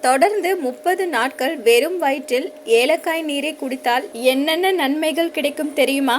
தொடர்ந்து 30 நாட்கள் வெறும் வயிற்றில் ஏலக்காய் நீரை குடித்தால் என்னென்ன நன்மைகள் கிடைக்கும் தெரியுமா?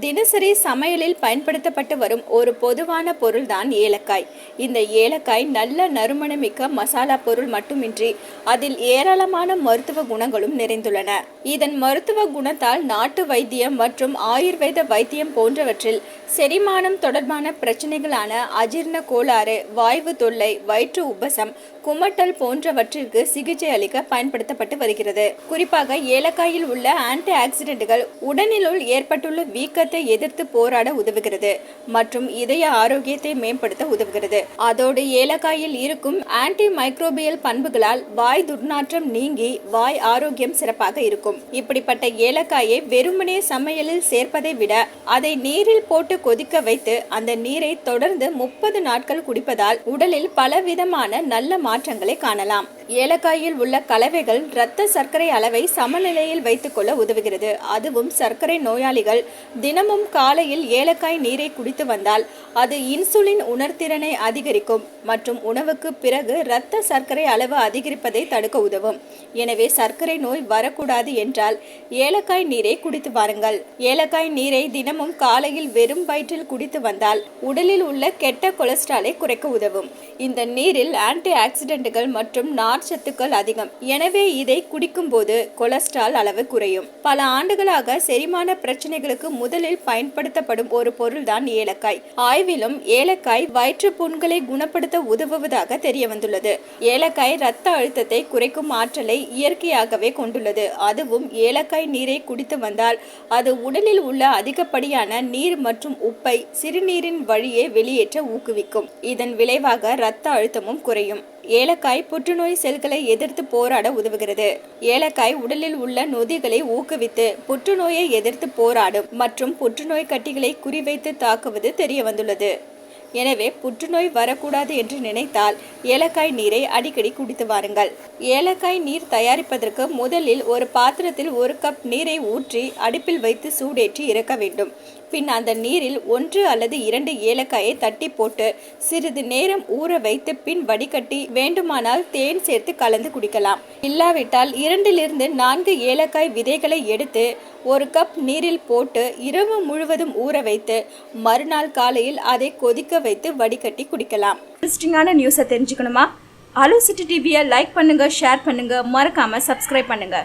தினசரி சமையலில் பயன்படுத்தப்பட்டு வரும் ஒரு பொதுவான பொருள்தான் ஏலக்காய். இந்த ஏலக்காய் நல்ல நறுமணமிக்க மசாலா பொருள் மட்டுமின்றி அதில் ஏராளமான மருத்துவ குணங்களும் நிறைந்துள்ளன. இதன் மருத்துவ குணத்தால் நாட்டு வைத்தியம் மற்றும் ஆயுர்வேத வைத்தியம் போன்றவற்றில் செரிமானம் தொடர்பான பிரச்சனைகளான அஜீரண கோளாறு, வாய்வு தொல்லை, வயிற்று உபசம், குமட்டல் போன்றவற்றிற்கு சிகிச்சை அளிக்க பயன்படுத்தப்பட்டு வருகிறது. குறிப்பாக ஏலக்காயில் உள்ள ஆன்டி ஆக்சிடென்ட்கள் உடலினுள் ஏற்பட்டுள்ள வீக்கத்தை எதிர்த்து போராட உதவுகிறது மற்றும் இதய ஆரோக்கியத்தை மேம்படுத்த உதவுகிறது. அதோடு ஏலக்காயில் இருக்கும் ஆன்டி மைக்ரோபியல் பண்புகளால் வாய் துர்நாற்றம் நீங்கி வாய் ஆரோக்கியம் சிறப்பாக இருக்கும். இப்படிப்பட்ட ஏலக்காயை வெறுமனே சமையலில் சேர்ப்பதை விட அதை நீரில் போட்டு கொதிக்க வைத்து அந்த நீரை தொடர்ந்து 30 நாட்கள் குடிப்பதால் உடலில் பலவிதமான நல்ல மாற்றங்களை காணலாம். ஏலக்காயில் உள்ள கலவைகள் இரத்த சர்க்கரை அளவை சமநிலையில் வைத்துக் கொள்ள உதவுகிறது. அதுவும் சர்க்கரை நோயாளிகள் தினமும் காலையில் ஏலக்காய் நீரை குடித்து வந்தால் அது இன்சுலின் உணர்திறனை அதிகரிக்கும் மற்றும் உணவுக்கு பிறகு இரத்த சர்க்கரை அளவு அதிகரிப்பதை தடுக்க உதவும். எனவே சர்க்கரை நோய் வரக்கூடாது என்றால் ஏலக்காய் நீரை குடித்து வாருங்கள். ஏலக்காய் நீரை தினமும் காலையில் வெறும் வயிற்றில் குடித்து வந்தால் உடலில் உள்ள கெட்ட கொலஸ்ட்ராலை குறைக்க உதவும். இந்த நீரில் ஆன்டி ஆக்சிடென்ட்கள் மற்றும் நார்ச்சத்துக்கள் அதிகம். எனவே இதை குடிக்கும் போது கொலஸ்ட்ரால் அளவு குறையும். பல ஆண்டுகளாக செரிமான பிரச்சனைகளுக்கு முதலில் பயன்படுத்தப்படும் ஒரு பொருள்தான் ஏலக்காய். ஆய்விலும் ஏலக்காய் வயிற்று புண்களை குணப்படுத்த உதவுவதாக தெரிய வந்துள்ளது. ஏலக்காய் இரத்த அழுத்தத்தை குறைக்கும் ஆற்றலை இயற்கையாகவே கொண்டுள்ளது. அதுவும் ஏலக்காய் நீரை குடித்து வந்தால் அது உடலில் உள்ள அதிகப்படியான நீர் மற்றும் உப்பை சிறுநீரின் வழியே வெளியேற்ற ஊக்குவிக்கும். இதன் விளைவாக இரத்த அழுத்தமும் குறையும். ஏலக்காய் புற்றுநோய் செல்களை எதிர்த்து போராட உதவுகிறது. ஏலக்காய் உடலில் உள்ள நொதிகளை ஊக்குவித்து புற்றுநோயை எதிர்த்து போராடும் மற்றும் புற்றுநோய் கட்டிகளை குறிவைத்து தாக்குவது தெரிய வந்துள்ளது. எனவே புற்றுநோய் வரக்கூடாது என்று நினைத்தால் ஏலக்காய் நீரை அடிக்கடி குடித்து வாருங்கள். ஏலக்காய் நீர் தயாரிப்பதற்கு முதலில் ஒரு பாத்திரத்தில் 1 கப் நீரை ஊற்றி அடுப்பில் வைத்து சூடேற்றி இறக்க வேண்டும். பின் அந்த நீரில் 1 அல்லது 2 ஏலக்காயை தட்டி போட்டு சிறிது நேரம் ஊற வைத்து பின் வடிகட்டி வேண்டுமானால் தேன் சேர்த்து கலந்து குடிக்கலாம். இல்லாவிட்டால் 2 to 4 ஏலக்காய் விதைகளை எடுத்து 1 கப் நீரில் போட்டு இரவு முழுவதும் ஊற வைத்து மறுநாள் காலையில் அதை கொதிக்க வைத்து வடிகட்டி குடிக்கலாம். இன்ட்ரெஸ்டிங்கான நியூஸை தெரிஞ்சுக்கணுமா? ஹலோ சிட்டி டிவியை லைக் பண்ணுங்க, ஷேர் பண்ணுங்க, மறக்காம சப்ஸ்கிரைப் பண்ணுங்க.